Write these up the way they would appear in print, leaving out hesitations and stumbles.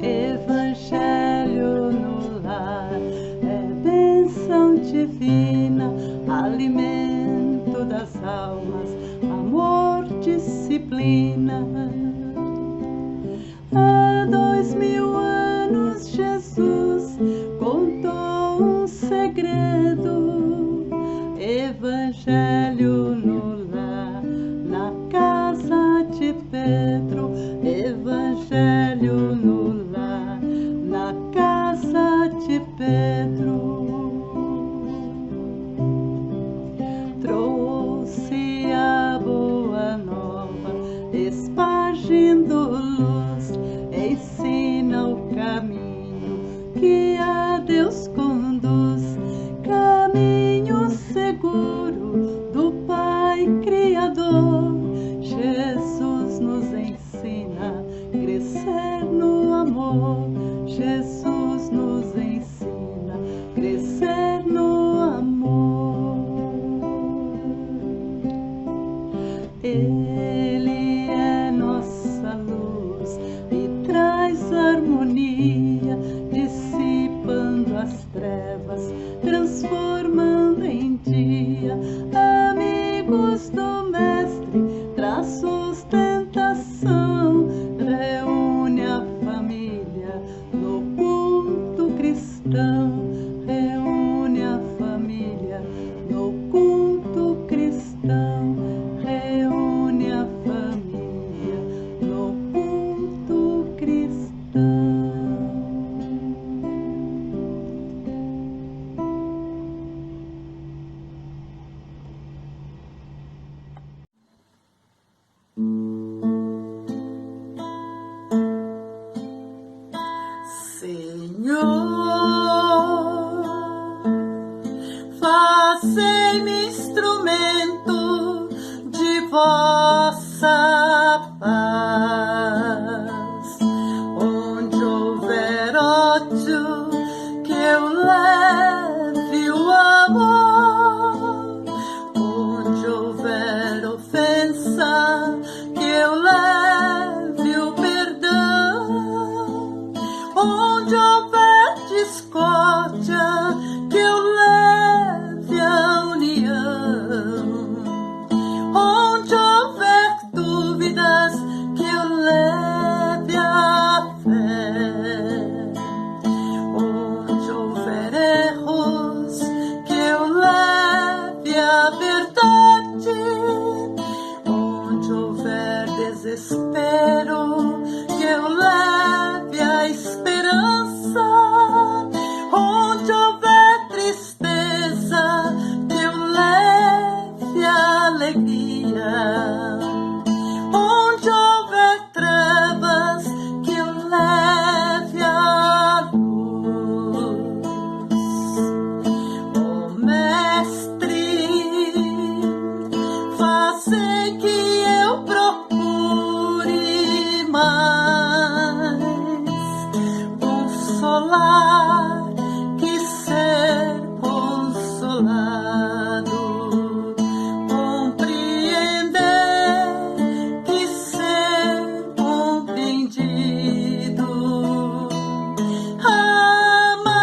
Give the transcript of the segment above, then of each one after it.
Evangelho no lar é bênção divina, alimento das almas, amor, disciplina. Há 2000 anos Jesus contou um segredo. Evangelho no lar, na casa de Pedro. Evangelho no lar, na casa de Pedro. Trouxe a boa nova, espargindo luz, ensina o caminho que a Deus conduz, caminho seguro do Pai Criador. Jesus nos ensina a crescer no amor. Jesus nos ensina a crescer no amor. Ele é nossa luz e traz harmonia, dissipando as trevas, transformando em dia. Amigos do Mestre, traz sustentação, reúne a família no culto cristão. Reúne a família no culto cristão. Reúne a família no culto cristão. Senhor, fazei-me instrumento de vossa paz. Onde houver ódio, que eu leve o amor. Onde houver ofensa, que eu leve o perdão. Onde houver discórdia, que eu leve a união. Onde houver dúvidas, que eu leve a fé. Onde houver erros, que eu leve a verdade. Onde houver desespero, que eu leve a esperança. Onde houver tristeza, que eu leve a alegria. Onde houver trevas, que eu leve a luz. Ó Mestre, fazei que eu procure mais consolar que ser consolado, compreender que ser compreendido, amar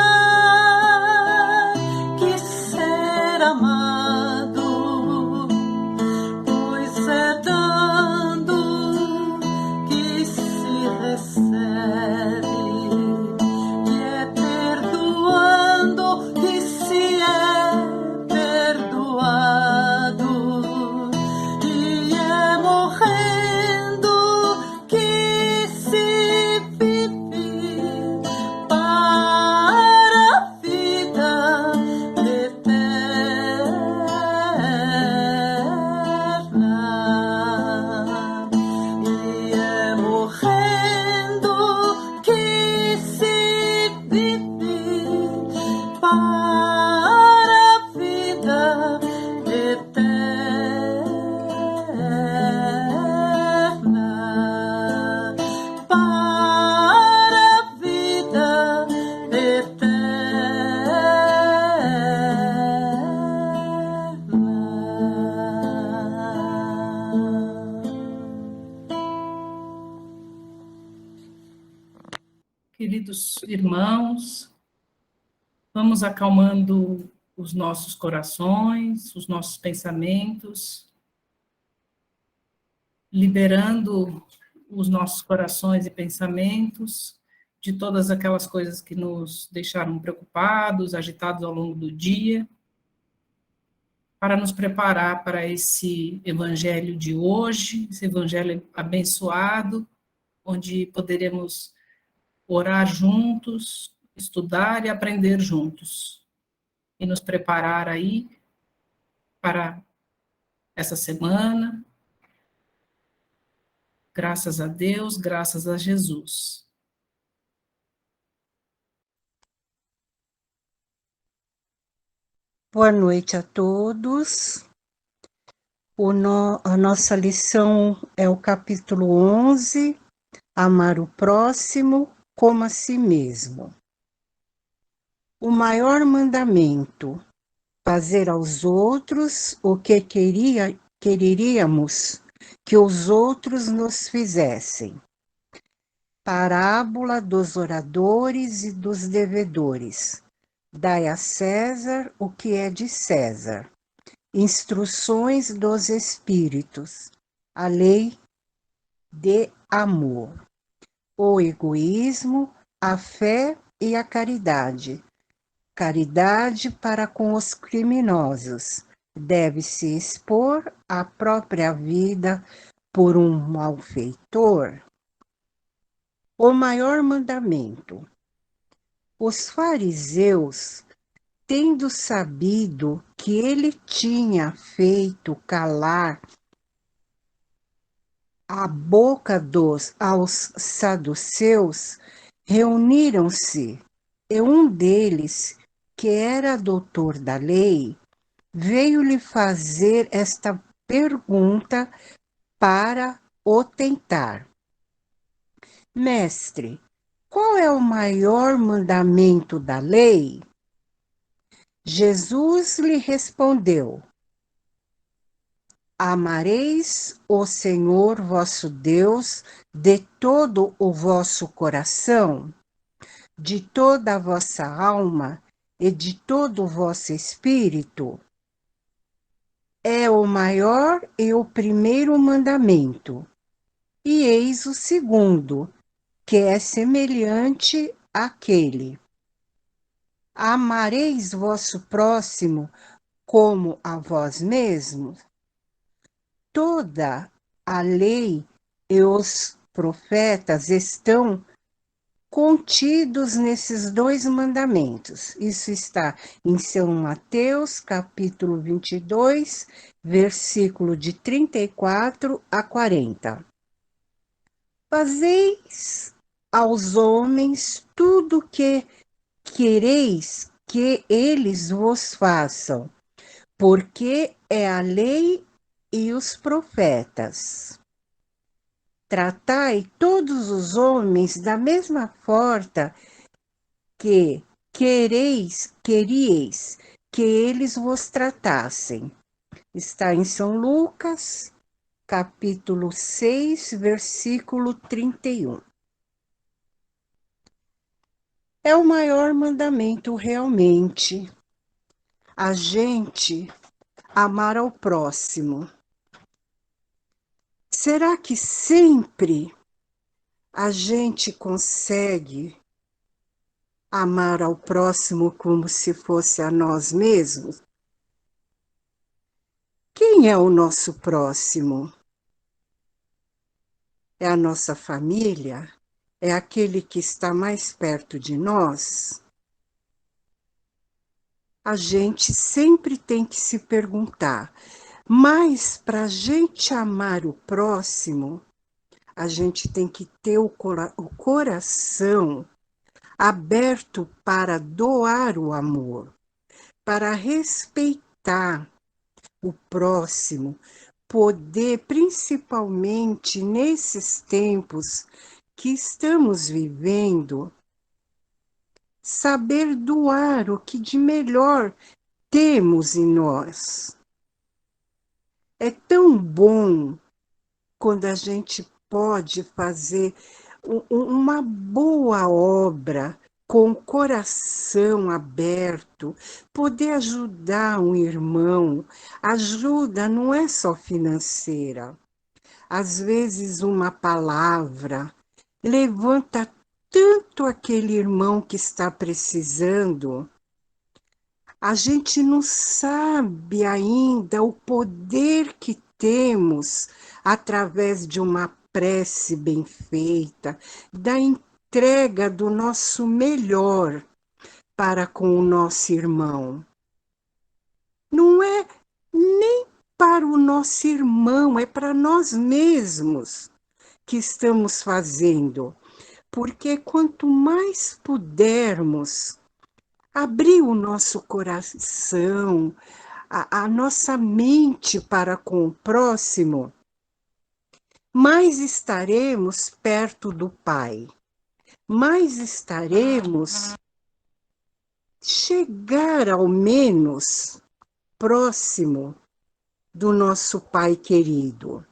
que ser amado, pois é dando que se recebe, e é Queridos irmãos, vamos acalmando os nossos corações, os nossos pensamentos, liberando os nossos corações e pensamentos de todas aquelas coisas que nos deixaram preocupados, agitados ao longo do dia, para nos preparar para esse evangelho de hoje, esse evangelho abençoado, onde poderemos orar juntos, estudar e aprender juntos, e nos preparar aí para essa semana. Graças a Deus, graças a Jesus. Boa noite a todos. A nossa lição é o capítulo 11, Amar o próximo como a si mesmo. O maior mandamento, fazer aos outros o que quereríamos que os outros nos fizessem. Parábola dos oradores e dos devedores. Dai a César o que é de César. Instruções dos Espíritos. A lei de amor. O egoísmo, a fé e a caridade. Caridade para com os criminosos. Deve-se expor a própria vida por um malfeitor. O maior mandamento. Os fariseus, tendo sabido que ele tinha feito calar a boca aos saduceus, reuniram-se, e um deles, que era doutor da lei, veio-lhe fazer esta pergunta para o tentar. Mestre, qual é o maior mandamento da lei? Jesus lhe respondeu: Amareis o Senhor vosso Deus de todo o vosso coração, de toda a vossa alma e de todo o vosso espírito. É o maior e o primeiro mandamento. E eis o segundo, que é semelhante àquele. Amareis vosso próximo como a vós mesmos. Toda a lei e os profetas estão contidos nesses dois mandamentos. Isso está em São Mateus, capítulo 22, versículo de 34 a 40. Fazeis aos homens tudo o que quereis que eles vos façam, porque é a lei e os profetas. Tratai todos os homens da mesma forma que queríeis que eles vos tratassem. Está em São Lucas, capítulo 6, versículo 31. É o maior mandamento realmente. A gente amar ao próximo. Será que sempre a gente consegue amar ao próximo como se fosse a nós mesmos? Quem é o nosso próximo? É a nossa família? É aquele que está mais perto de nós? A gente sempre tem que se perguntar, mas para a gente amar o próximo, a gente tem que ter o coração aberto para doar o amor, para respeitar o próximo, poder, principalmente nesses tempos que estamos vivendo, saber doar o que de melhor temos em nós. É tão bom quando a gente pode fazer uma boa obra, com o coração aberto, poder ajudar um irmão. Ajuda não é só financeira. Às vezes, uma palavra levanta tanto aquele irmão que está precisando. A gente não sabe ainda o poder que temos através de uma prece bem feita, da entrega do nosso melhor para com o nosso irmão. Não é nem para o nosso irmão, é para nós mesmos que estamos fazendo. Porque quanto mais pudermos abrir o nosso coração, a nossa mente para com o próximo, mais estaremos perto do Pai, mais estaremos chegar ao menos próximo do nosso Pai querido.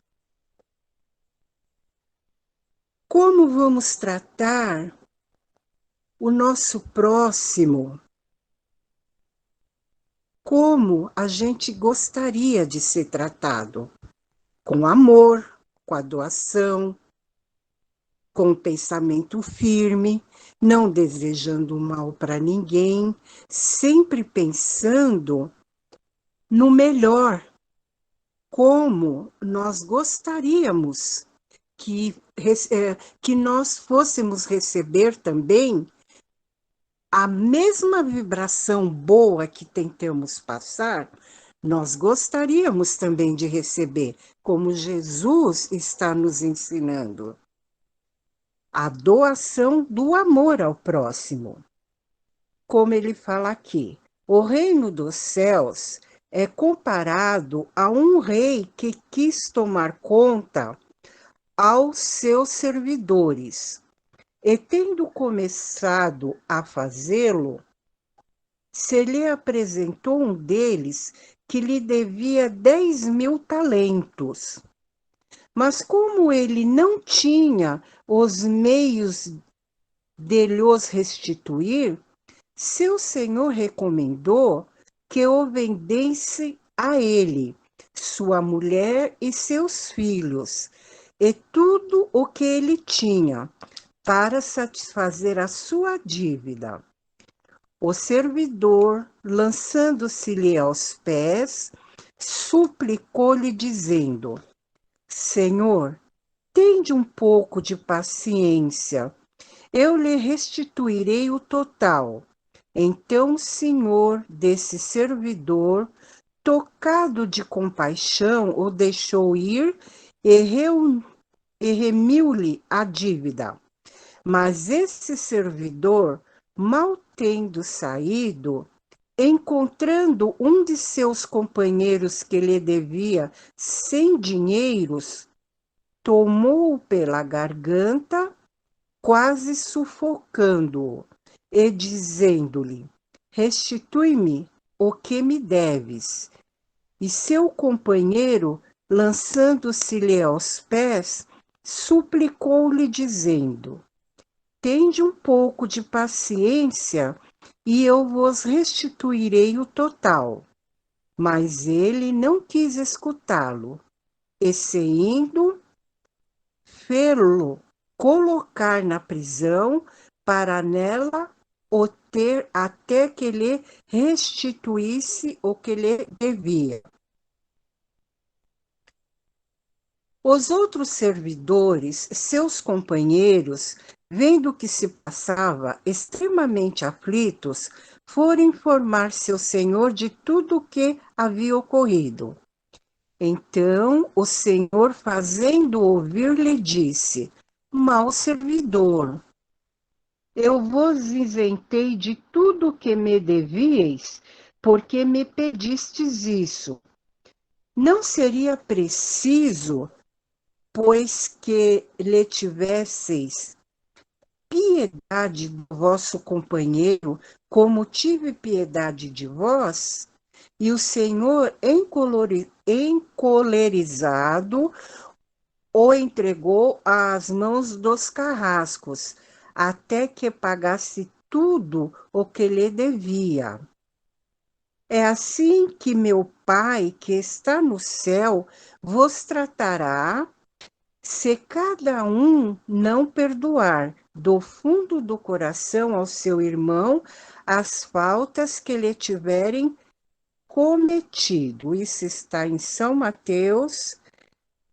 Como vamos tratar o nosso próximo? Como a gente gostaria de ser tratado? Com amor, com a doação, com o pensamento firme, não desejando mal para ninguém, sempre pensando no melhor, como nós gostaríamos que nós fôssemos receber também a mesma vibração boa que tentamos passar. Nós gostaríamos também de receber, como Jesus está nos ensinando. A doação do amor ao próximo. Como ele fala aqui, o reino dos céus é comparado a um rei que quis tomar conta aos seus servidores. E tendo começado a fazê-lo, se lhe apresentou um deles que lhe devia 10.000 talentos. Mas como ele não tinha os meios de lhos restituir, seu senhor recomendou que o vendesse a ele, sua mulher e seus filhos, e tudo o que ele tinha, para satisfazer a sua dívida. O servidor, lançando-se-lhe aos pés, suplicou-lhe, dizendo: Senhor, tende um pouco de paciência, eu lhe restituirei o total. Então o senhor desse servidor, tocado de compaixão, o deixou ir e remiu-lhe a dívida. Mas esse servidor, mal tendo saído, encontrando um de seus companheiros que lhe devia 100 dinheiros, tomou-o pela garganta, quase sufocando-o, e dizendo-lhe: restitui-me o que me deves. E seu companheiro, lançando-se-lhe aos pés, suplicou-lhe, dizendo: tende um pouco de paciência e eu vos restituirei o total. Mas ele não quis escutá-lo, e se indo, fê-lo colocar na prisão para nela o ter até que lhe restituísse o que lhe devia. Os outros servidores, seus companheiros, vendo o que se passava, extremamente aflitos, foram informar seu senhor de tudo o que havia ocorrido. Então o senhor, fazendo ouvir, lhe disse: mau servidor, eu vos isentei de tudo o que me devíeis, porque me pedistes isso. Não seria preciso, pois que lhe tivesseis piedade do vosso companheiro, como tive piedade de vós? E o Senhor, encolerizado, o entregou às mãos dos carrascos, até que pagasse tudo o que lhe devia. É assim que meu Pai, que está no céu, vos tratará, se cada um não perdoar do fundo do coração ao seu irmão as faltas que lhe tiverem cometido. Isso está em São Mateus,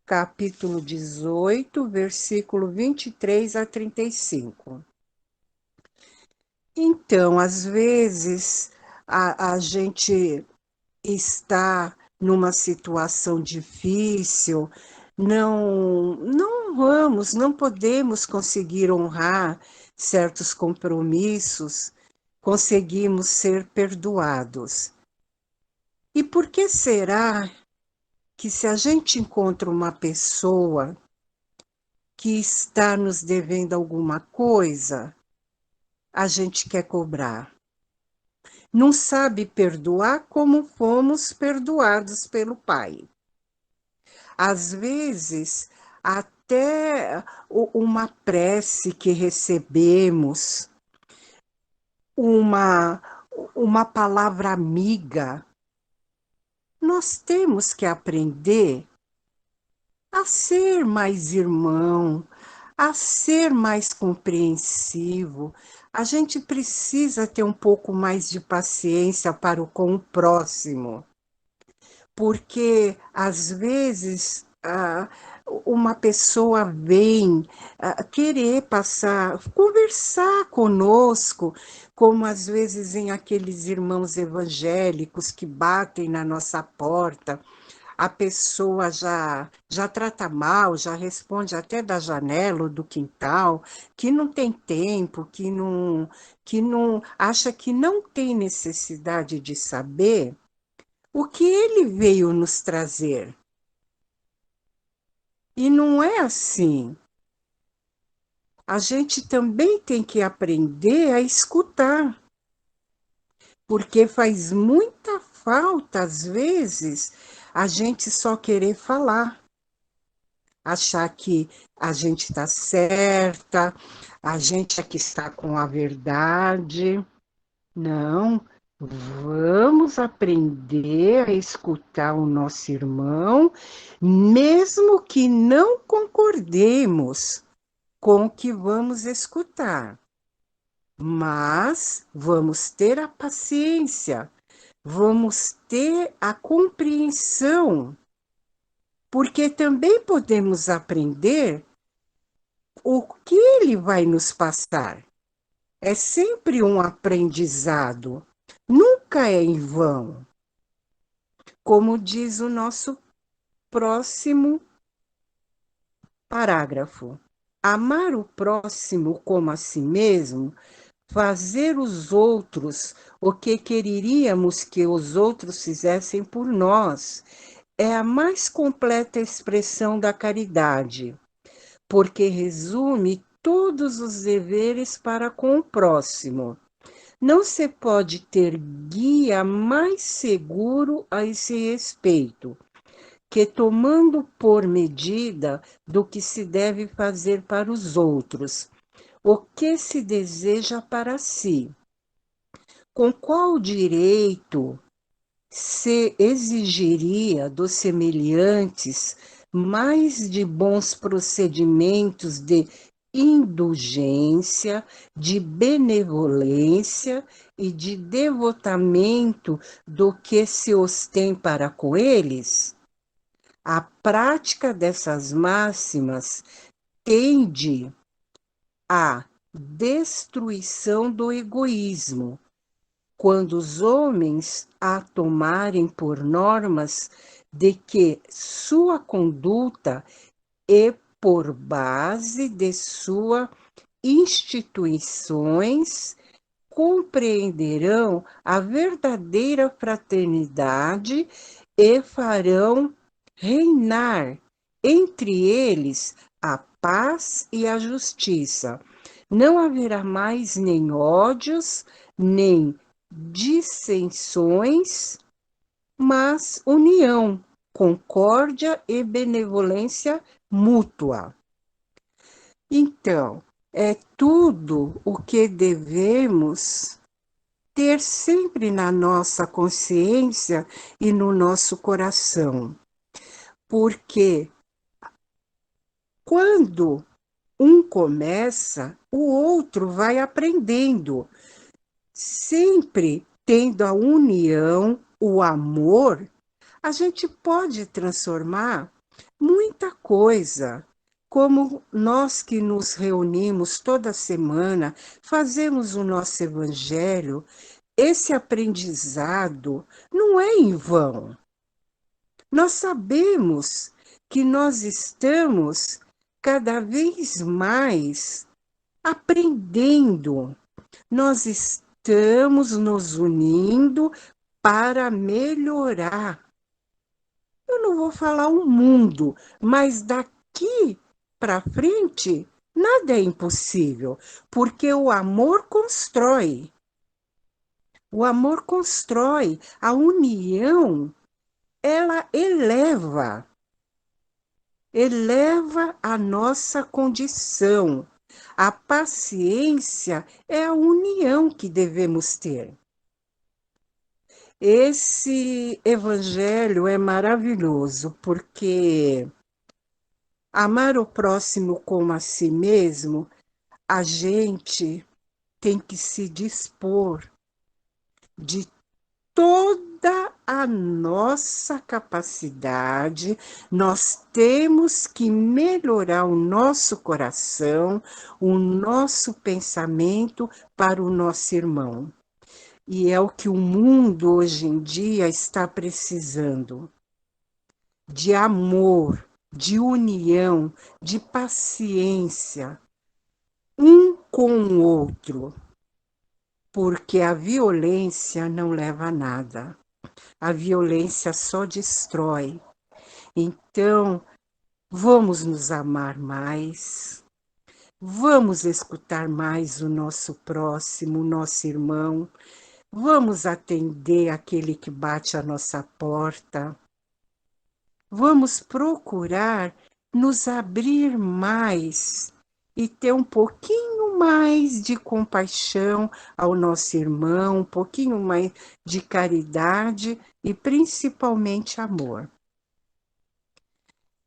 capítulo 18, versículo 23 a 35. Então, às vezes, a gente está numa situação difícil, não podemos conseguir honrar certos compromissos, conseguimos ser perdoados. E por que será que se a gente encontra uma pessoa que está nos devendo alguma coisa, a gente quer cobrar? Não sabe perdoar como fomos perdoados pelo Pai. Às vezes, até uma prece que recebemos, uma, uma palavra amiga, nós temos que aprender a ser mais irmão, a ser mais compreensivo. A gente precisa ter um pouco mais de paciência com o próximo, porque às vezes uma pessoa vem querer conversar conosco, como às vezes em aqueles irmãos evangélicos que batem na nossa porta. A pessoa já trata mal, já responde até da janela ou do quintal, que não tem tempo, que não acha que não tem necessidade de saber o que ele veio nos trazer. E não é assim. A gente também tem que aprender a escutar, porque faz muita falta, às vezes, a gente só querer falar, achar que a gente está certa, a gente é que está com a verdade. Não, vamos aprender a escutar o nosso irmão, mesmo que não concordemos com o que vamos escutar. Mas vamos ter a paciência, vamos ter a compreensão, porque também podemos aprender o que ele vai nos passar. É sempre um aprendizado, nunca é em vão. Como diz o nosso próximo parágrafo: amar o próximo como a si mesmo, fazer os outros o que quereríamos que os outros fizessem por nós, é a mais completa expressão da caridade, porque resume todos os deveres para com o próximo. Não se pode ter guia mais seguro a esse respeito, que tomando por medida do que se deve fazer para os outros, o que se deseja para si. Com qual direito se exigiria dos semelhantes mais de bons procedimentos de indulgência, de benevolência e de devotamento do que se os tem para com eles? A prática dessas máximas tende à destruição do egoísmo, quando os homens a tomarem por normas de que sua conduta é por base de suas instituições, compreenderão a verdadeira fraternidade e farão reinar entre eles a paz e a justiça. Não haverá mais nem ódios, nem dissensões, mas união, concórdia e benevolência mútua. Então, é tudo o que devemos ter sempre na nossa consciência e no nosso coração. Porque quando um começa, o outro vai aprendendo, sempre tendo a união, o amor, a gente pode transformar muita coisa. Como nós que nos reunimos toda semana, fazemos o nosso evangelho, esse aprendizado não é em vão. Nós sabemos que nós estamos cada vez mais aprendendo, nós estamos nos unindo para melhorar. Eu não vou falar o mundo, mas daqui para frente nada é impossível, porque o amor constrói. O amor constrói, a união, ela eleva a nossa condição. A paciência é a união que devemos ter. Esse evangelho é maravilhoso, porque amar o próximo como a si mesmo, a gente tem que se dispor de toda a nossa capacidade, nós temos que melhorar o nosso coração, o nosso pensamento para o nosso irmão. E é o que o mundo hoje em dia está precisando. De amor, de união, de paciência, um com o outro. Porque a violência não leva a nada. A violência só destrói. Então, vamos nos amar mais, vamos escutar mais o nosso próximo, o nosso irmão, vamos atender aquele que bate a nossa porta, vamos procurar nos abrir mais e ter um pouquinho mais de compaixão ao nosso irmão, um pouquinho mais de caridade e principalmente amor.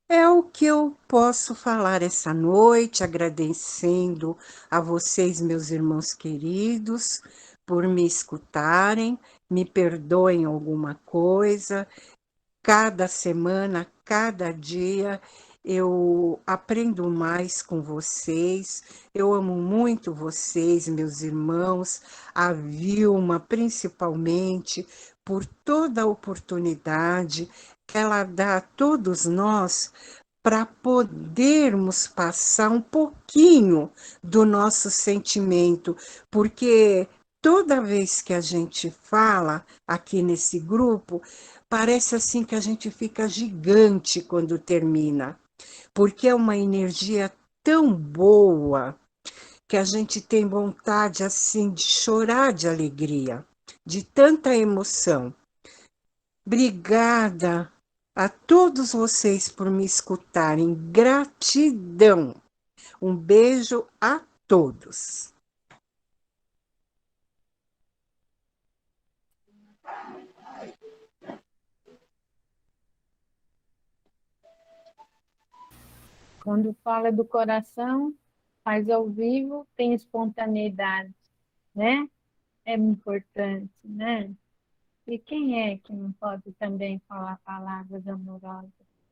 É o que eu posso falar essa noite, agradecendo a vocês, meus irmãos queridos, por me escutarem, me perdoem alguma coisa. Cada semana, cada dia, eu aprendo mais com vocês. Eu amo muito vocês, meus irmãos, a Vilma, principalmente, por toda a oportunidade que ela dá a todos nós para podermos passar um pouquinho do nosso sentimento, porque toda vez que a gente fala aqui nesse grupo, parece assim que a gente fica gigante quando termina, porque é uma energia tão boa que a gente tem vontade assim de chorar de alegria, de tanta emoção. Obrigada a todos vocês por me escutarem. Gratidão. Um beijo a todos. Quando fala do coração, faz ao vivo, tem espontaneidade, né? É importante, né? E quem é que não pode também falar palavras amorosas,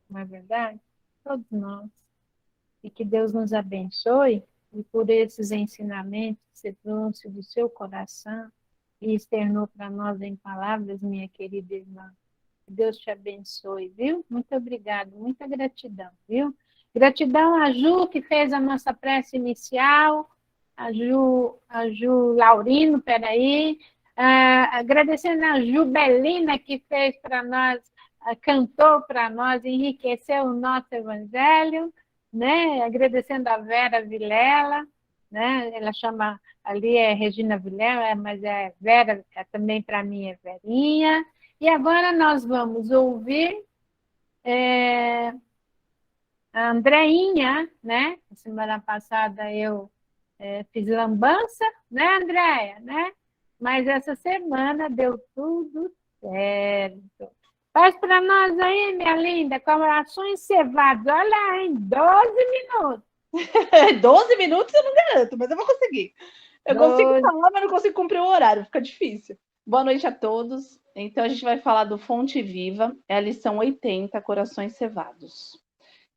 não é verdade? Todos nós. E que Deus nos abençoe e por esses ensinamentos que você trouxe do seu coração e externou para nós em palavras, minha querida irmã. Que Deus te abençoe, viu? Muito obrigada, muita gratidão, viu? Gratidão a Ju, que fez a nossa prece inicial, a Ju Laurino, peraí, agradecendo a Ju Belina, que fez para nós, cantou para nós, enriqueceu o nosso evangelho, né? Agradecendo a Vera Vilela, né? Ela chama, ali é Regina Vilela, mas é Vera, também para mim é Verinha. E agora nós vamos ouvir a Andreinha, né? Semana passada eu fiz lambança, né, Andréia, né? Mas essa semana deu tudo certo. Faz para nós aí, minha linda, corações cevados. Olha, em 12 minutos. 12 minutos eu não garanto, mas eu vou conseguir. Eu consigo falar, mas não consigo cumprir o horário, fica difícil. Boa noite a todos. Então, a gente vai falar do Fonte Viva, é a lição 80, Corações Cevados.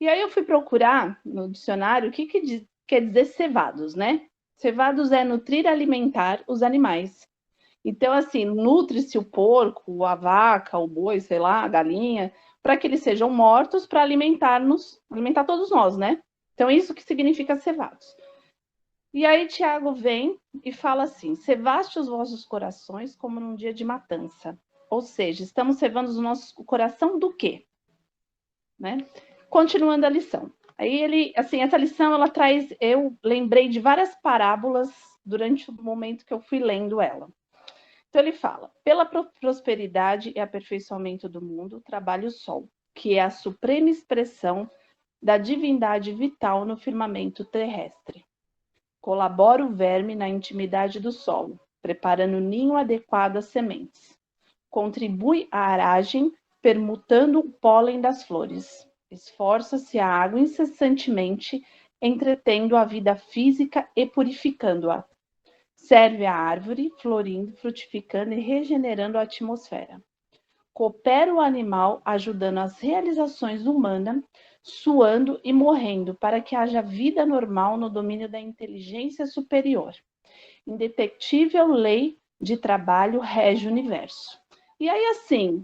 E aí eu fui procurar no dicionário o que quer dizer cevados, né? Cevados é nutrir, alimentar os animais. Então, assim, nutre-se o porco, a vaca, o boi, sei lá, a galinha, para que eles sejam mortos para alimentar todos nós, né? Então, isso que significa cevados. E aí Tiago vem e fala assim: cevaste os vossos corações como num dia de matança. Ou seja, estamos cevando o nosso coração do quê? Né? Continuando a lição. Aí ele, assim, essa lição ela traz, eu lembrei de várias parábolas durante o momento que eu fui lendo ela. Então ele fala: pela prosperidade e aperfeiçoamento do mundo, trabalha o sol, que é a suprema expressão da divindade vital no firmamento terrestre. Colabora o verme na intimidade do solo, preparando ninho adequado às sementes. Contribui à aragem, permutando o pólen das flores. Esforça-se a água incessantemente, entretendo a vida física e purificando-a. Serve a árvore, florindo, frutificando e regenerando a atmosfera. Coopera o animal, ajudando as realizações humanas, suando e morrendo, para que haja vida normal no domínio da inteligência superior. Indetectível lei de trabalho rege o universo. E aí, assim,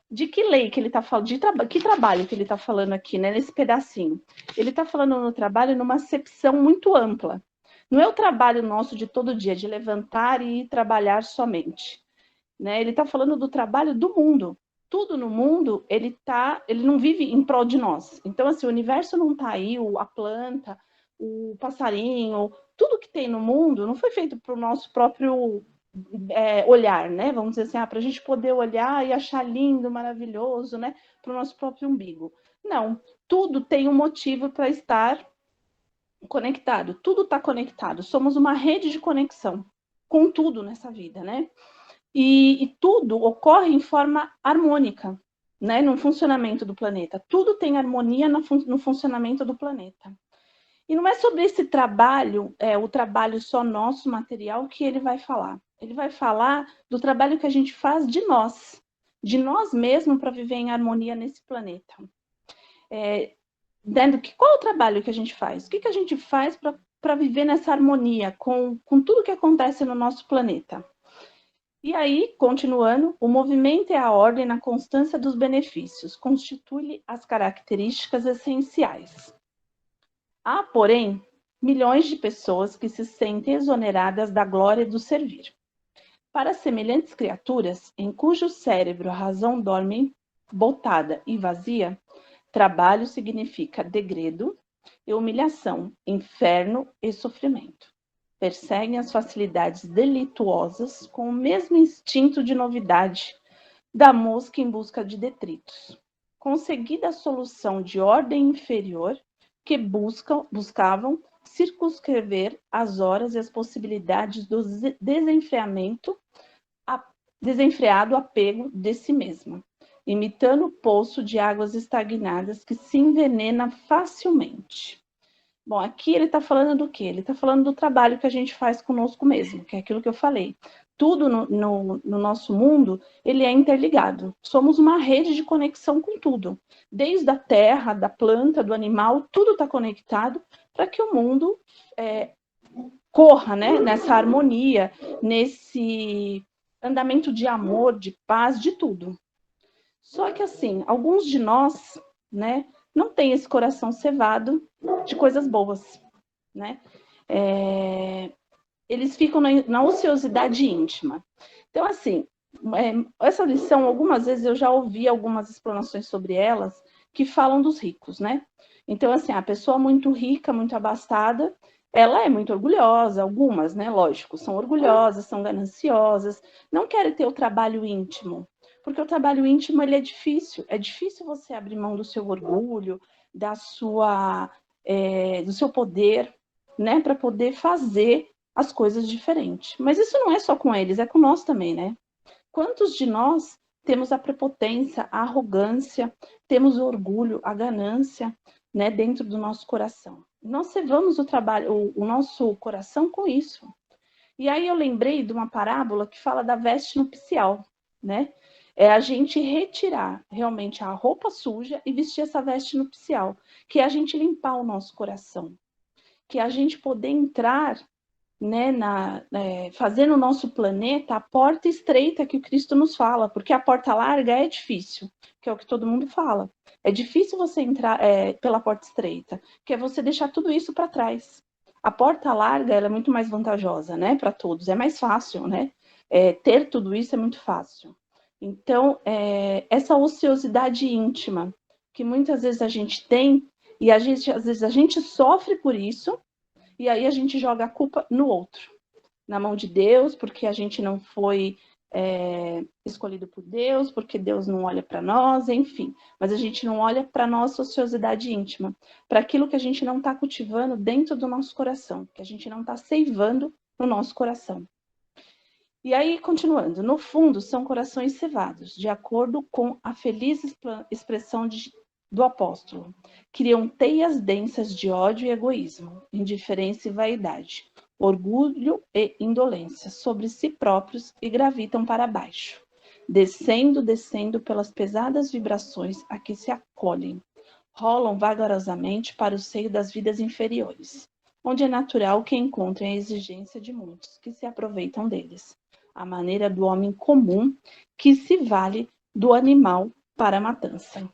de que lei que ele está falando, que trabalho que ele está falando aqui, né, nesse pedacinho? Ele está falando no trabalho numa acepção muito ampla. Não é o trabalho nosso de todo dia, de levantar e ir trabalhar somente. Né? Ele está falando do trabalho do mundo. Tudo no mundo, ele não vive em prol de nós. Então, assim, o universo não está aí, a planta, o passarinho, tudo que tem no mundo não foi feito para o nosso próprio olhar, né? Vamos dizer assim, para a gente poder olhar e achar lindo, maravilhoso, né? Para o nosso próprio umbigo. Não, tudo tem um motivo para estar conectado. Tudo está conectado. Somos uma rede de conexão com tudo nessa vida, né? E tudo ocorre em forma harmônica, né, no funcionamento do planeta. Tudo tem harmonia no funcionamento do planeta. E não é sobre esse trabalho, o trabalho só nosso, material, que ele vai falar. Ele vai falar do trabalho que a gente faz de nós mesmos, para viver em harmonia nesse planeta. Qual é o trabalho que a gente faz? O que a gente faz para viver nessa harmonia com tudo que acontece no nosso planeta? E aí, continuando, o movimento é a ordem na constância dos benefícios, constitui as características essenciais. Há, porém, milhões de pessoas que se sentem exoneradas da glória do servir. Para semelhantes criaturas, em cujo cérebro a razão dorme botada e vazia, trabalho significa degredo e humilhação, inferno e sofrimento. Perseguem as facilidades delituosas com o mesmo instinto de novidade da mosca em busca de detritos. Conseguida a solução de ordem inferior, que buscavam circunscrever as horas e as possibilidades do desenfreado apego de si mesma, imitando o poço de águas estagnadas que se envenena facilmente. Bom, aqui ele está falando do quê? Ele está falando do trabalho que a gente faz conosco mesmo, que é aquilo que eu falei. Tudo no nosso mundo, ele é interligado. Somos uma rede de conexão com tudo. Desde a terra, da planta, do animal, tudo está conectado para que o mundo corra, né, nessa harmonia, nesse andamento de amor, de paz, de tudo. Só que, assim, alguns de nós, né, não tem esse coração cevado de coisas boas, né? Eles ficam na ociosidade íntima. Então, assim, essa lição, algumas vezes eu já ouvi algumas explanações sobre elas que falam dos ricos, né? Então, assim, a pessoa muito rica, muito abastada, ela é muito orgulhosa, algumas, né? Lógico, são orgulhosas, são gananciosas, não querem ter o trabalho íntimo. Porque o trabalho íntimo, ele é difícil você abrir mão do seu orgulho, do seu poder, né, para poder fazer as coisas diferentes. Mas isso não é só com eles, é com nós também, né? Quantos de nós temos a prepotência, a arrogância, temos o orgulho, a ganância, né, dentro do nosso coração? Nós cevamos o nosso coração com isso. E aí eu lembrei de uma parábola que fala da veste nupcial, né? É a gente retirar realmente a roupa suja e vestir essa veste nupcial, que é a gente limpar o nosso coração, que é a gente poder entrar, né, fazer no nosso planeta a porta estreita que o Cristo nos fala, porque a porta larga é difícil, que é o que todo mundo fala. É difícil você entrar pela porta estreita, que é você deixar tudo isso para trás. A porta larga, ela é muito mais vantajosa, né, para todos, é mais fácil, né? Ter tudo isso é muito fácil. Então, essa ociosidade íntima, que muitas vezes a gente tem, e às vezes a gente sofre por isso, e aí a gente joga a culpa no outro, na mão de Deus, porque a gente não foi escolhido por Deus, porque Deus não olha para nós, enfim. Mas a gente não olha para a nossa ociosidade íntima, para aquilo que a gente não está cultivando dentro do nosso coração, que a gente não está seivando no nosso coração. E aí, continuando, no fundo, são corações cevados, de acordo com a feliz expressão do apóstolo. Criam teias densas de ódio e egoísmo, indiferença e vaidade, orgulho e indolência sobre si próprios e gravitam para baixo, descendo pelas pesadas vibrações a que se acolhem. Rolam vagarosamente para o seio das vidas inferiores, onde é natural que encontrem a exigência de muitos que se aproveitam deles, a maneira do homem comum que se vale do animal para a matança.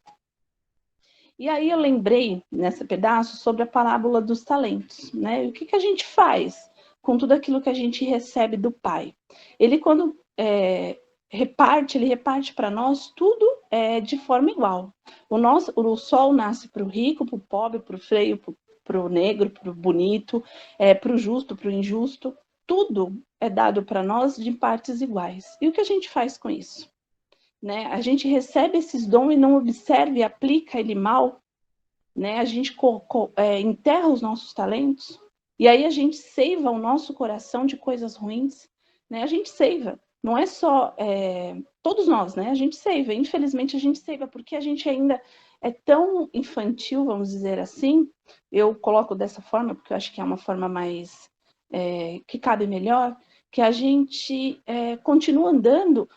E aí eu lembrei, nesse pedaço, sobre a parábola dos talentos, né? O que a gente faz com tudo aquilo que a gente recebe do Pai? Ele, quando ele reparte para nós tudo de forma igual. O sol nasce para o rico, para o pobre, para o feio, para o negro, para o bonito, para o justo, para o injusto. Tudo é dado para nós de partes iguais. E o que a gente faz com isso? Né? A gente recebe esses dons e não observa e aplica ele mal, né? A gente enterra os nossos talentos e aí a gente seiva o nosso coração de coisas ruins, né? A gente seiva, não é só todos nós, né? A gente seiva, infelizmente a gente seiva porque a gente ainda é tão infantil, vamos dizer assim. Eu coloco dessa forma porque eu acho que é uma forma mais que cabe melhor, que a gente continua andando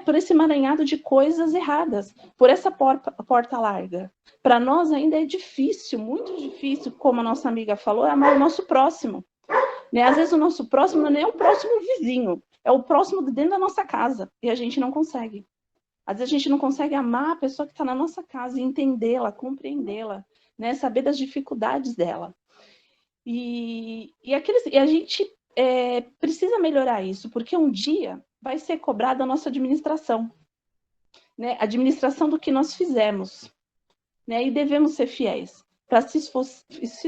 por esse emaranhado de coisas erradas, por essa porta larga. Para nós ainda é difícil, muito difícil, como a nossa amiga falou, amar o nosso próximo. Né? Às vezes o nosso próximo não é o próximo vizinho, é o próximo de dentro da nossa casa, e a gente não consegue. Às vezes a gente não consegue amar a pessoa que está na nossa casa, e entendê-la, compreendê-la, né? Saber das dificuldades dela. E a gente precisa melhorar isso, porque um dia vai ser cobrada a nossa administração, né? Administração do que nós fizemos, né? E devemos ser fiéis para se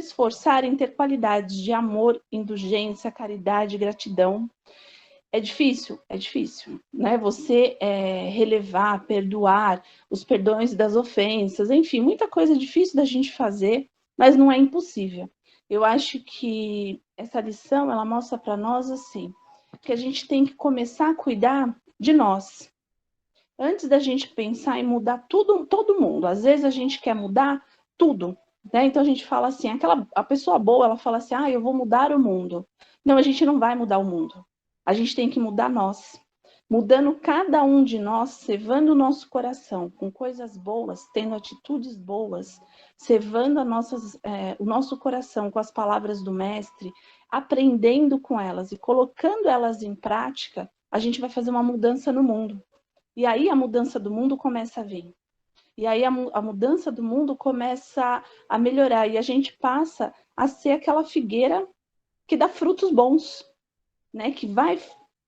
esforçar em ter qualidades de amor, indulgência, caridade, gratidão. É difícil, né? Você relevar, perdoar, os perdões das ofensas, enfim, muita coisa difícil da gente fazer, mas não é impossível. Eu acho que essa lição, ela mostra para nós, assim, que a gente tem que começar a cuidar de nós. Antes da gente pensar em mudar todo mundo. Às vezes a gente quer mudar tudo, né? Então a gente fala assim, a pessoa boa, ela fala assim, eu vou mudar o mundo. Não, a gente não vai mudar o mundo. A gente tem que mudar nós. Mudando cada um de nós, cevando o nosso coração com coisas boas, tendo atitudes boas, cevando o nosso coração com as palavras do Mestre, aprendendo com elas e colocando elas em prática, a gente vai fazer uma mudança no mundo. E aí a mudança do mundo começa a vir. E aí a mudança do mundo começa a melhorar. E a gente passa a ser aquela figueira que dá frutos bons, né? Que vai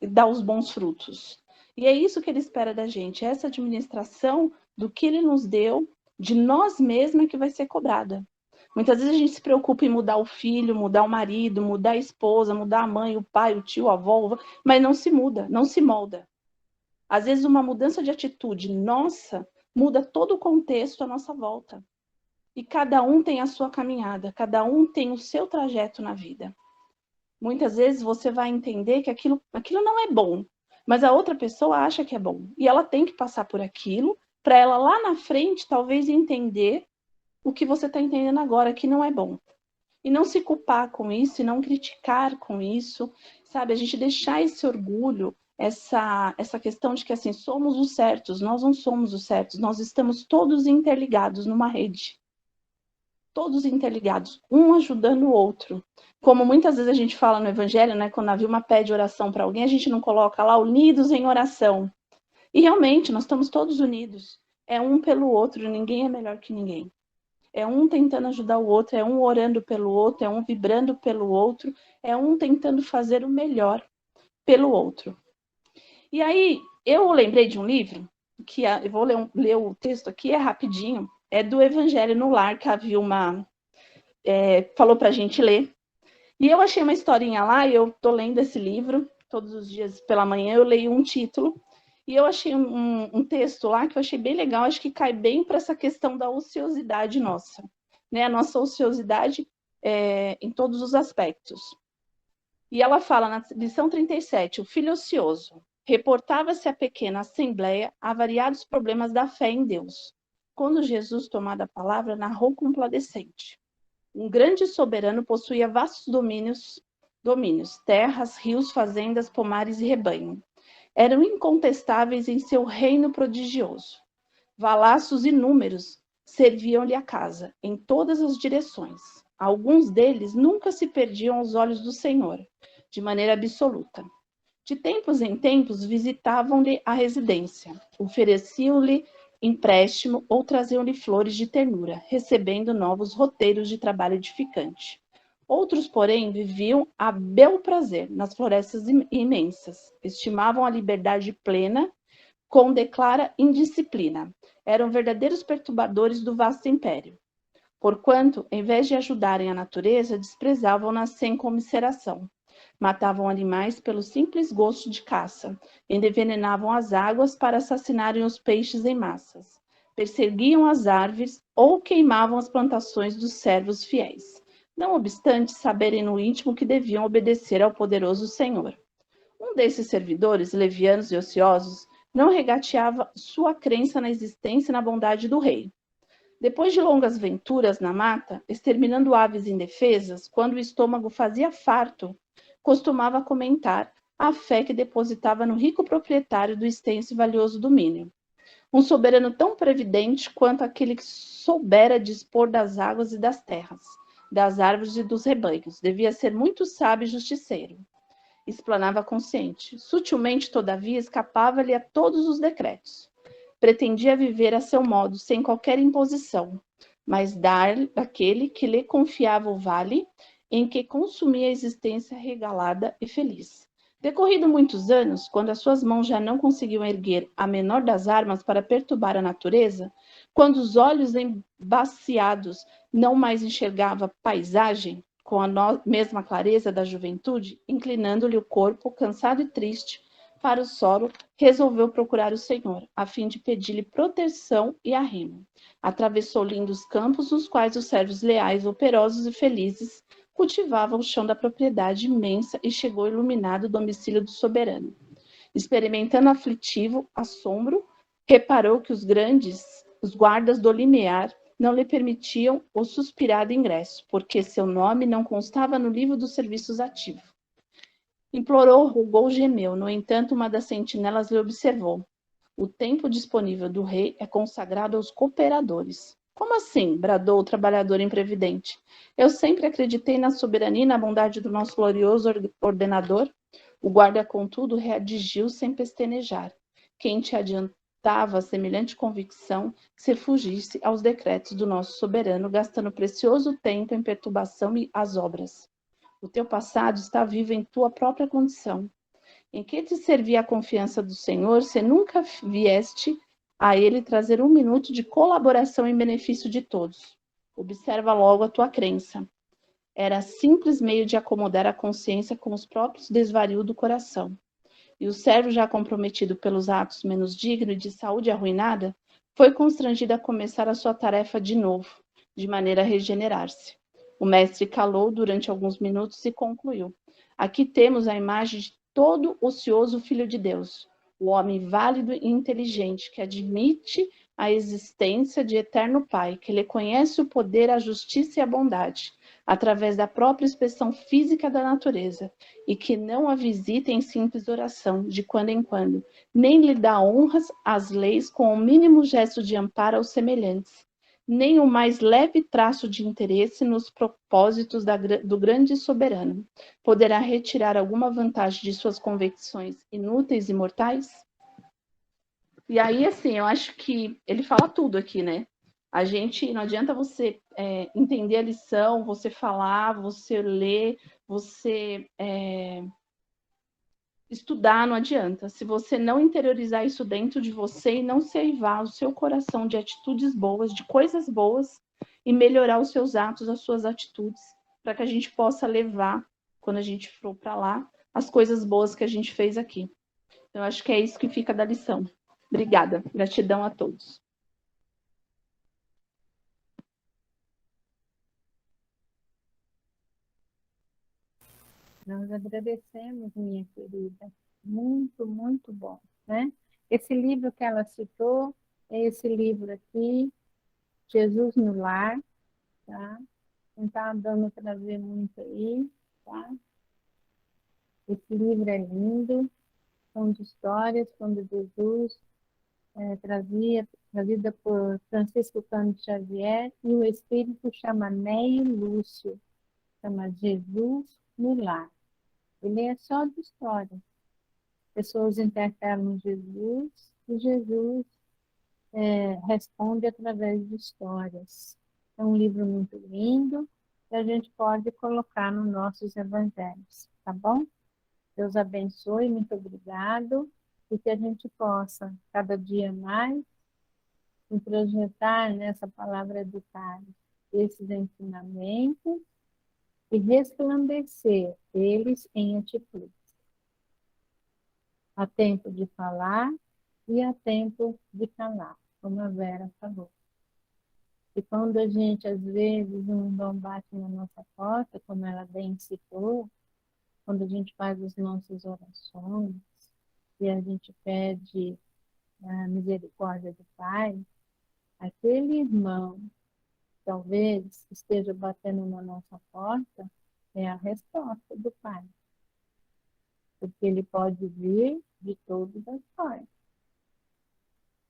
dar os bons frutos. E é isso que ele espera da gente, essa administração do que ele nos deu, de nós mesmos, que vai ser cobrada. Muitas vezes a gente se preocupa em mudar o filho, mudar o marido, mudar a esposa, mudar a mãe, o pai, o tio, a avó, mas não se muda, não se molda. Às vezes uma mudança de atitude nossa muda todo o contexto à nossa volta. E cada um tem a sua caminhada, cada um tem o seu trajeto na vida. Muitas vezes você vai entender que aquilo não é bom, mas a outra pessoa acha que é bom. E ela tem que passar por aquilo para ela lá na frente talvez entender o que você está entendendo agora, que não é bom. E não se culpar com isso, e não criticar com isso, sabe? A gente deixar esse orgulho, essa questão de que assim, somos os certos, nós não somos os certos, nós estamos todos interligados numa rede. Todos interligados, um ajudando o outro. Como muitas vezes a gente fala no Evangelho, né? Quando a Vilma pede oração para alguém, a gente não coloca lá unidos em oração. E realmente, nós estamos todos unidos. É um pelo outro, ninguém é melhor que ninguém. É um tentando ajudar o outro, é um orando pelo outro, é um vibrando pelo outro, é um tentando fazer o melhor pelo outro. E aí, eu lembrei de um livro, que eu vou ler o texto aqui, é rapidinho, é do Evangelho no Lar, que a Vilma falou para a gente ler. E eu achei uma historinha lá, e eu estou lendo esse livro, todos os dias pela manhã eu leio um título, e eu achei um texto lá que eu achei bem legal, acho que cai bem para essa questão da ociosidade nossa, né? A nossa ociosidade em todos os aspectos. E ela fala na lição 37, o filho ocioso. Reportava-se à pequena assembleia a variados problemas da fé em Deus. Quando Jesus, tomada a palavra, narrou compadecente. Um grande soberano possuía vastos domínios, terras, rios, fazendas, pomares e rebanho. Eram incontestáveis em seu reino prodigioso. Valaços inúmeros serviam-lhe a casa, em todas as direções. Alguns deles nunca se perdiam aos olhos do Senhor, de maneira absoluta. De tempos em tempos visitavam-lhe a residência, ofereciam-lhe empréstimo ou traziam-lhe flores de ternura, recebendo novos roteiros de trabalho edificante. Outros, porém, viviam a bel prazer nas florestas imensas, estimavam a liberdade plena com declara indisciplina. Eram verdadeiros perturbadores do vasto império. Porquanto, em vez de ajudarem a natureza, desprezavam-na sem comiseração. Matavam animais pelo simples gosto de caça, envenenavam as águas para assassinarem os peixes em massas, perseguiam as árvores ou queimavam as plantações dos servos fiéis, não obstante saberem no íntimo que deviam obedecer ao poderoso Senhor. Um desses servidores, levianos e ociosos, não regateava sua crença na existência e na bondade do rei. Depois de longas venturas na mata, exterminando aves indefesas, quando o estômago fazia farto, costumava comentar a fé que depositava no rico proprietário do extenso e valioso domínio. Um soberano tão previdente quanto aquele que soubera dispor das águas e das terras, das árvores e dos rebanhos, devia ser muito sábio e justiceiro. Explanava consciente. Sutilmente, todavia, escapava-lhe a todos os decretos. Pretendia viver a seu modo, sem qualquer imposição, mas dar àquele que lhe confiava o vale em que consumia a existência regalada e feliz. Decorrido muitos anos, quando as suas mãos já não conseguiam erguer a menor das armas para perturbar a natureza, quando os olhos embaciados não mais enxergava paisagem, com a mesma clareza da juventude, inclinando-lhe o corpo, cansado e triste, para o solo, resolveu procurar o Senhor, a fim de pedir-lhe proteção e arrimo. Atravessou lindos campos, nos quais os servos leais, operosos e felizes cultivavam o chão da propriedade imensa e chegou iluminado o domicílio do soberano. Experimentando aflitivo assombro, reparou que os guardas do limiar, não lhe permitiam o suspirado ingresso, porque seu nome não constava no livro dos serviços ativos. Implorou, rogou, gemeu. No entanto, uma das sentinelas lhe observou. O tempo disponível do rei é consagrado aos cooperadores. Como assim? Bradou o trabalhador imprevidente. Eu sempre acreditei na soberania e na bondade do nosso glorioso ordenador. O guarda, contudo, readigiu sem pestanejar. Quem te adiantava semelhante convicção se fugisse aos decretos do nosso soberano, gastando precioso tempo em perturbação e as obras. O teu passado está vivo em tua própria condição. Em que te servia a confiança do Senhor, se nunca vieste a Ele trazer um minuto de colaboração em benefício de todos? Observa logo a tua crença. Era simples meio de acomodar a consciência com os próprios desvarios do coração. E o servo já comprometido pelos atos menos dignos e de saúde arruinada, foi constrangida a começar a sua tarefa de novo, de maneira a regenerar-se. O mestre calou durante alguns minutos e concluiu: aqui temos a imagem de todo ocioso filho de Deus, o homem válido e inteligente que admite a existência de eterno Pai, que lhe conhece o poder, a justiça e a bondade, através da própria expressão física da natureza, e que não a visita em simples oração, de quando em quando, nem lhe dá honras às leis com o mínimo gesto de amparo aos semelhantes, nem o mais leve traço de interesse nos propósitos do grande soberano, poderá retirar alguma vantagem de suas convicções inúteis e mortais? E aí, assim, eu acho que ele fala tudo aqui, né? A gente, não adianta você entender a lição, você falar, você ler, você estudar, não adianta. Se você não interiorizar isso dentro de você e não seivar o seu coração de atitudes boas, de coisas boas, e melhorar os seus atos, as suas atitudes, para que a gente possa levar, quando a gente for para lá, as coisas boas que a gente fez aqui. Então, eu acho que é isso que fica da lição. Obrigada. Gratidão a todos. Nós agradecemos, minha querida. Muito, muito bom, né? Esse livro que ela citou é esse livro aqui, Jesus no Lar, tá? Não está dando para ver muito aí, tá? Esse livro é lindo, são de histórias quando Jesus trazida por Francisco Cândido Xavier, e o espírito chama Neio Lúcio, chama Jesus no Lar. Ele é só de história. Pessoas interpelam Jesus e Jesus responde através de histórias. É um livro muito lindo que a gente pode colocar nos nossos evangelhos, tá bom? Deus abençoe, muito obrigado, e que a gente possa, cada dia mais, projetar nessa palavra educada esses ensinamentos e resplandecer eles em atitudes. Há tempo de falar e há tempo de calar, como a Vera falou. E quando a gente, às vezes, um dom bate na nossa porta, como ela bem citou, quando a gente faz as nossas orações e a gente pede a misericórdia do Pai, aquele irmão, talvez, esteja batendo na nossa porta, é a resposta do Pai. Porque ele pode vir de todas as formas.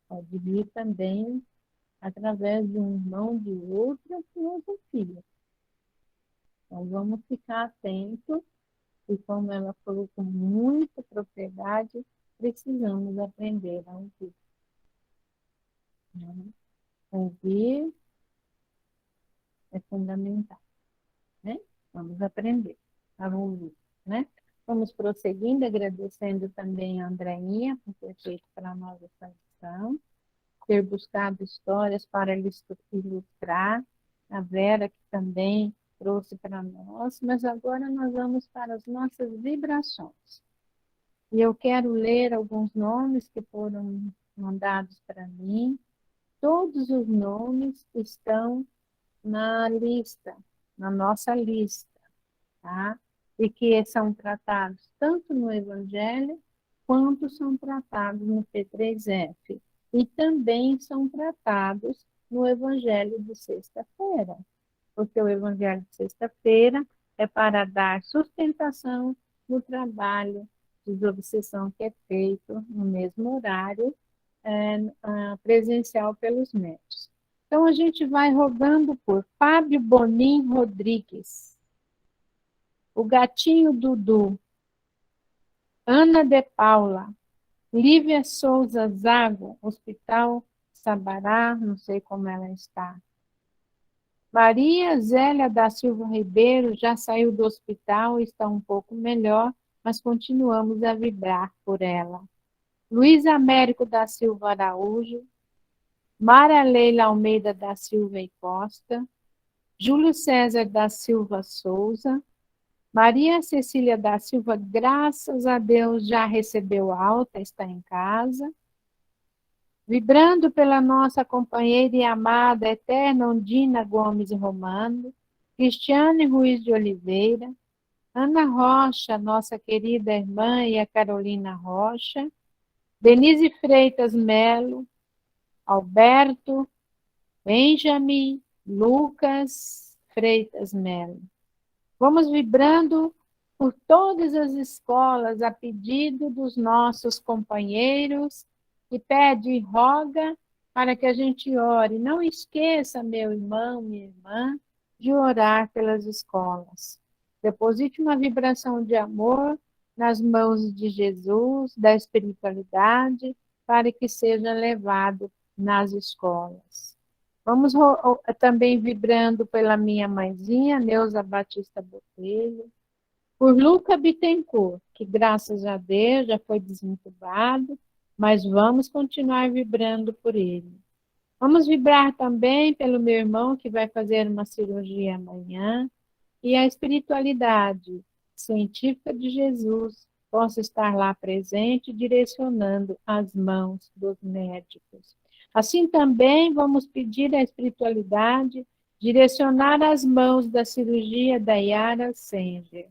Pode vir também através de um irmão de outra filosofia. Então, vamos ficar atentos e, como ela falou com muita propriedade, precisamos aprender a ouvir. Ouvir é fundamental, né? Vamos aprender a ouvir, né? Vamos prosseguindo, agradecendo também a Andreinha por ter feito para nós essa lição, ter buscado histórias para ilustrar, a Vera que também trouxe para nós, mas agora nós vamos para as nossas vibrações. E eu quero ler alguns nomes que foram mandados para mim. Todos os nomes estão na lista, na nossa lista, tá? E que são tratados tanto no Evangelho, quanto são tratados no P3F. E também são tratados no Evangelho de sexta-feira. Porque o Evangelho de sexta-feira é para dar sustentação no trabalho de desobsessão que é feito no mesmo horário, presencial pelos médicos. Então, a gente vai rogando por Fábio Bonin Rodrigues, o Gatinho Dudu, Ana de Paula, Lívia Souza Zago, Hospital Sabará, não sei como ela está. Maria Zélia da Silva Ribeiro já saiu do hospital e está um pouco melhor, mas continuamos a vibrar por ela. Luiz Américo da Silva Araújo, Mara Leila Almeida da Silva e Costa, Júlio César da Silva Souza, Maria Cecília da Silva, graças a Deus, já recebeu alta, está em casa. vibrando pela nossa companheira e amada eterna Ondina Gomes Romano, Cristiane Ruiz de Oliveira, Ana Rocha, nossa querida irmã, e a Carolina Rocha, Denise Freitas Melo, Alberto, Benjamin, Lucas Freitas Melo. Vamos vibrando por todas as escolas a pedido dos nossos companheiros e pede e roga para que a gente ore. Não esqueça, meu irmão, minha irmã, de orar pelas escolas. Deposite uma vibração de amor nas mãos de Jesus, da espiritualidade, para que seja levado nas escolas. Vamos também vibrando pela minha mãezinha, Neuza Batista Botelho, por Luca Bittencourt, que graças a Deus já foi desentubado, mas vamos continuar vibrando por ele. Vamos vibrar também pelo meu irmão, que vai fazer uma cirurgia amanhã, e a espiritualidade científica de Jesus possa estar lá presente, direcionando as mãos dos médicos. Assim também vamos pedir à espiritualidade direcionar as mãos da cirurgia da Yara Senger.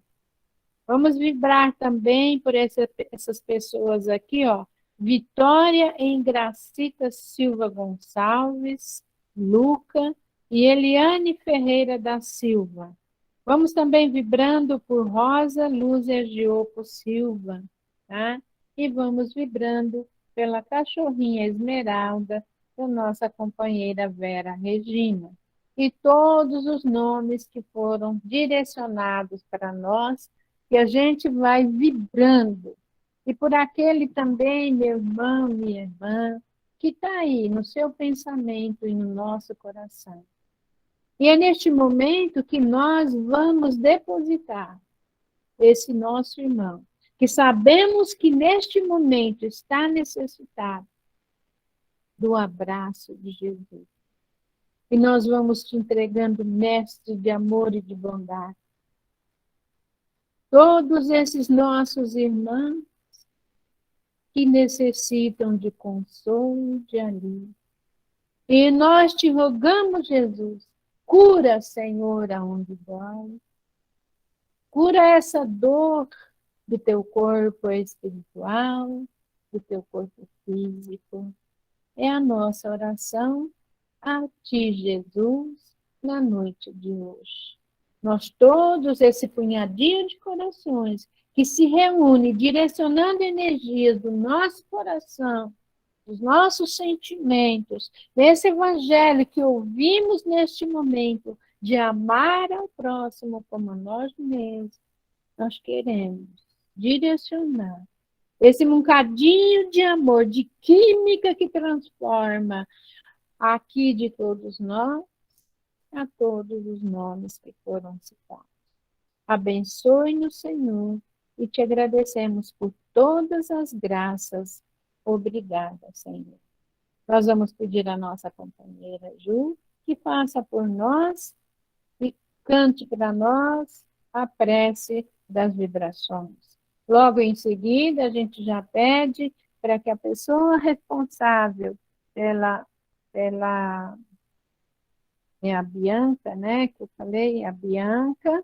Vamos vibrar também por essas pessoas aqui, ó. Vitória Engracita Silva Gonçalves, Luca e Eliane Ferreira da Silva. Vamos também vibrando por Rosa Lúcia Giopo Silva, tá? E vamos vibrando pela cachorrinha Esmeralda, da nossa companheira Vera Regina. E todos os nomes que foram direcionados para nós, que a gente vai vibrando. E por aquele também, meu irmão, minha irmã, que está aí no seu pensamento e no nosso coração. E é neste momento que nós vamos depositar esse nosso irmão, que sabemos que neste momento está necessitado do abraço de Jesus. E nós vamos te entregando, mestre de amor e de bondade. Todos esses nossos irmãos que necessitam de consolo, de alívio. E nós te rogamos, Jesus, cura, Senhor, aonde dói. Cura essa dor do teu corpo espiritual, do teu corpo físico. É a nossa oração a ti, Jesus, na noite de hoje. Nós todos, esse punhadinho de corações que se reúne direcionando energias do nosso coração, dos nossos sentimentos, desse evangelho que ouvimos neste momento, de amar ao próximo como a nós mesmos, nós queremos direcionar esse bocadinho de amor, de química que transforma aqui de todos nós, a todos os nomes que foram citados. Abençoe-nos, Senhor, e te agradecemos por todas as graças. Obrigada, Senhor. Nós vamos pedir à nossa companheira Ju que faça por nós e cante para nós a prece das vibrações. Logo em seguida, a gente já pede para que a pessoa responsável pela é a Bianca, né, que eu falei, a Bianca,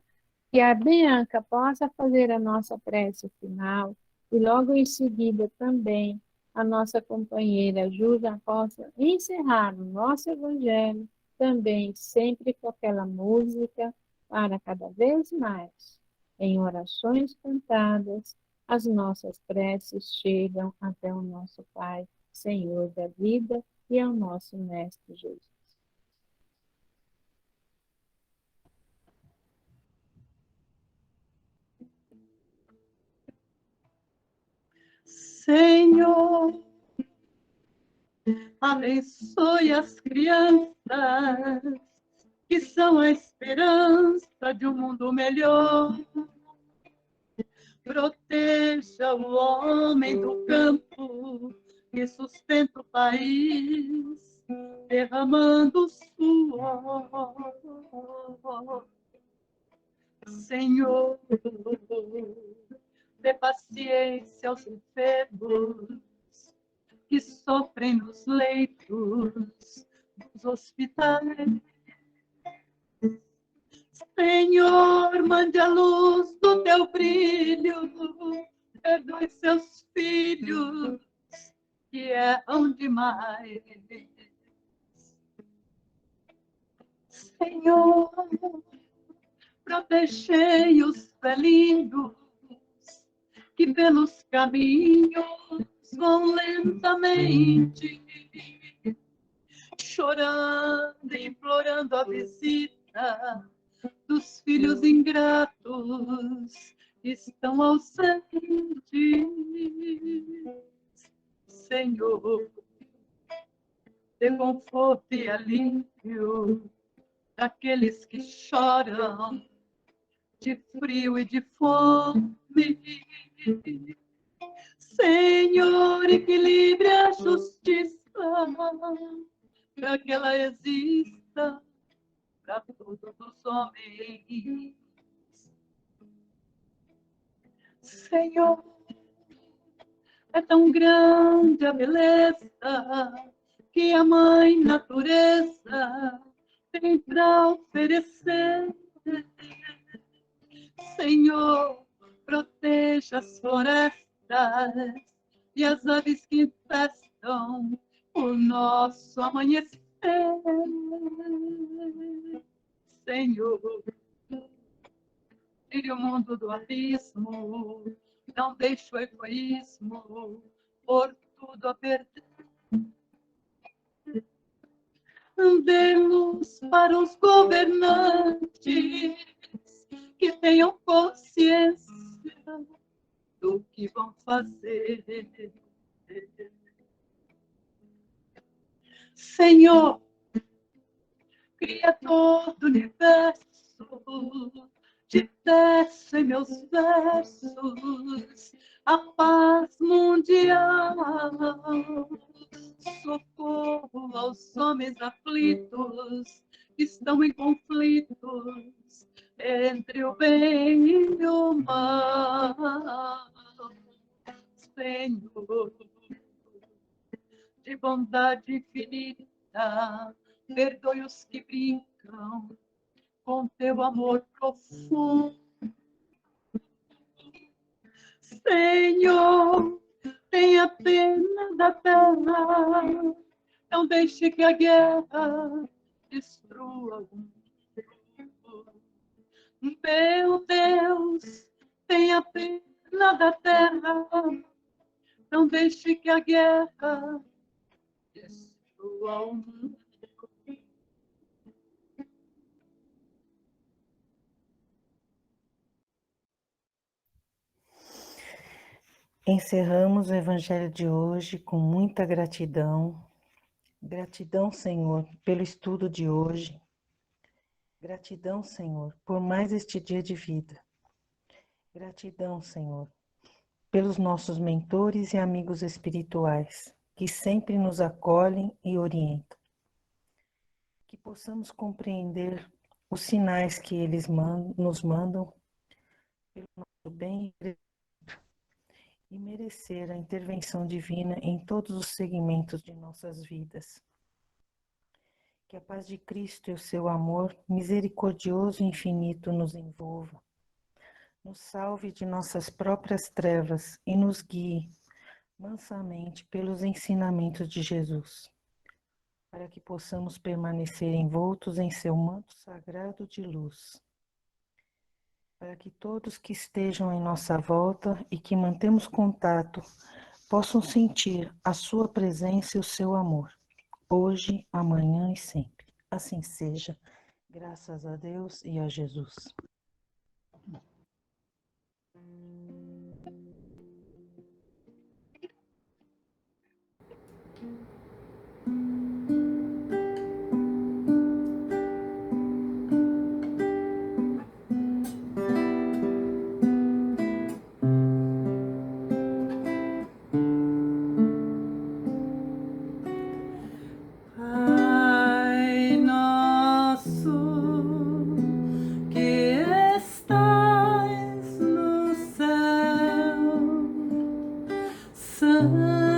que a Bianca possa fazer a nossa prece final e logo em seguida também a nossa companheira Ju já possa encerrar o nosso evangelho também sempre com aquela música para cada vez mais, em orações cantadas, as nossas preces chegam até o nosso Pai, Senhor da vida, e ao nosso Mestre Jesus. Senhor, abençoe as crianças que são a esperança de um mundo melhor. Proteja o homem do campo que sustenta o país, derramando suor. Senhor, dê paciência aos enfermos que sofrem nos leitos dos hospitais. Senhor, mande a luz do teu brilho, perdoe seus filhos que erram demais. Senhor, protegei os velhinhos que pelos caminhos vão lentamente, chorando e implorando a visita dos filhos ingratos que estão ausentes. Senhor, dê conforto e alívio daqueles que choram de frio e de fome. Senhor, equilibre a justiça para que ela exista para todos os homens. Senhor, é tão grande a beleza que a Mãe Natureza tem para oferecer. Senhor, proteja as florestas e as aves que infestam o nosso amanhecer. Senhor, tire o mundo do abismo, não deixe o egoísmo por tudo a perder. Dê luz para os governantes que tenham consciência do que vão fazer. Senhor, cria todo o universo, te peço em meus versos a paz mundial, socorro aos homens aflitos que estão em conflitos entre o bem e o mal. Senhor, de bondade infinita, perdoe os que brincam com teu amor profundo. Senhor, tenha pena da terra, não deixe que a guerra destrua o mundo. Meu Deus, tenha pena da terra, não deixe que a guerra destrua o mundo. Encerramos o Evangelho de hoje com muita gratidão. Gratidão, Senhor, pelo estudo de hoje. Gratidão, Senhor, por mais este dia de vida. Gratidão, Senhor, pelos nossos mentores e amigos espirituais, que sempre nos acolhem e orientam. Que possamos compreender os sinais que eles nos mandam pelo nosso bem e merecer a intervenção divina em todos os segmentos de nossas vidas. Que a paz de Cristo e o seu amor misericordioso e infinito nos envolva, nos salve de nossas próprias trevas e nos guie mansamente pelos ensinamentos de Jesus, para que possamos permanecer envoltos em seu manto sagrado de luz. Para que todos que estejam em nossa volta e que mantemos contato possam sentir a sua presença e o seu amor, hoje, amanhã e sempre. Assim seja, graças a Deus e a Jesus. Pai nosso que estais no céu, santificado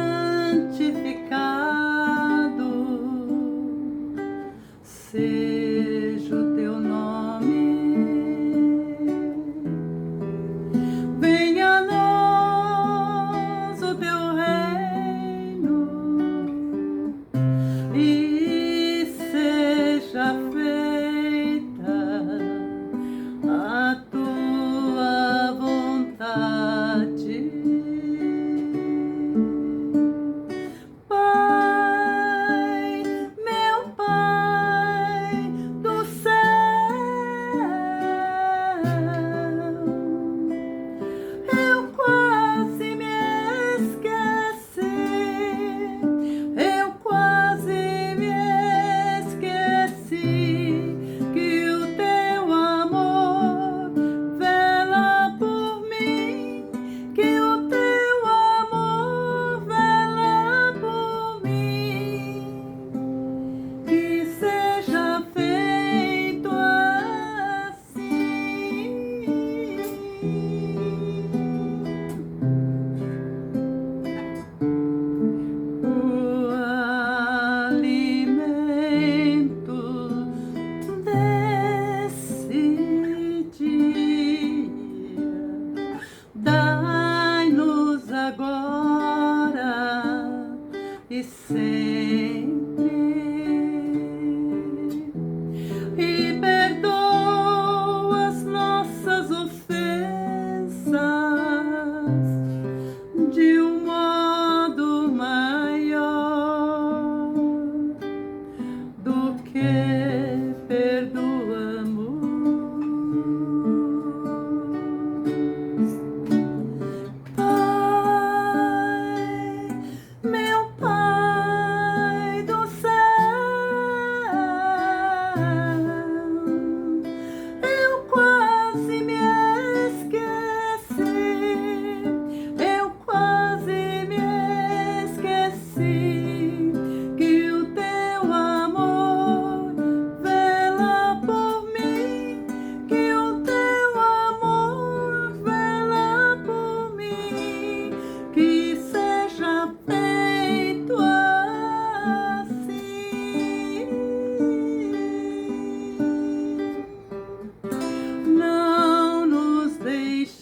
e sempre, e perdoa as nossas ofensas de um modo maior do que perdoamos. Pai, meu Pai do céu, eu quase me esqueci, eu quase me esqueci que o teu amor vela por mim, que o teu amor vela por mim, que seja feito assim. Não nos deixeis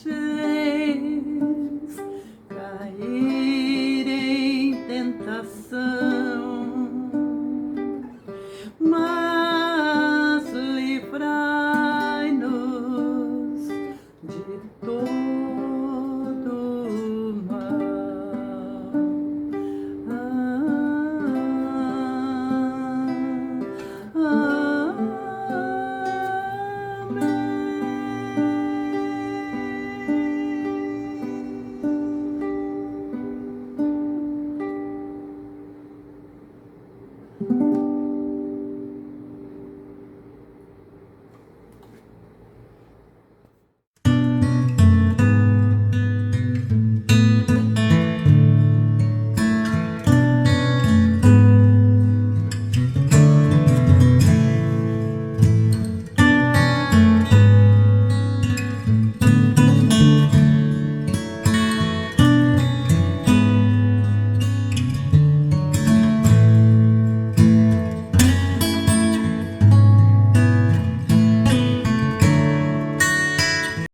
cair em tentação,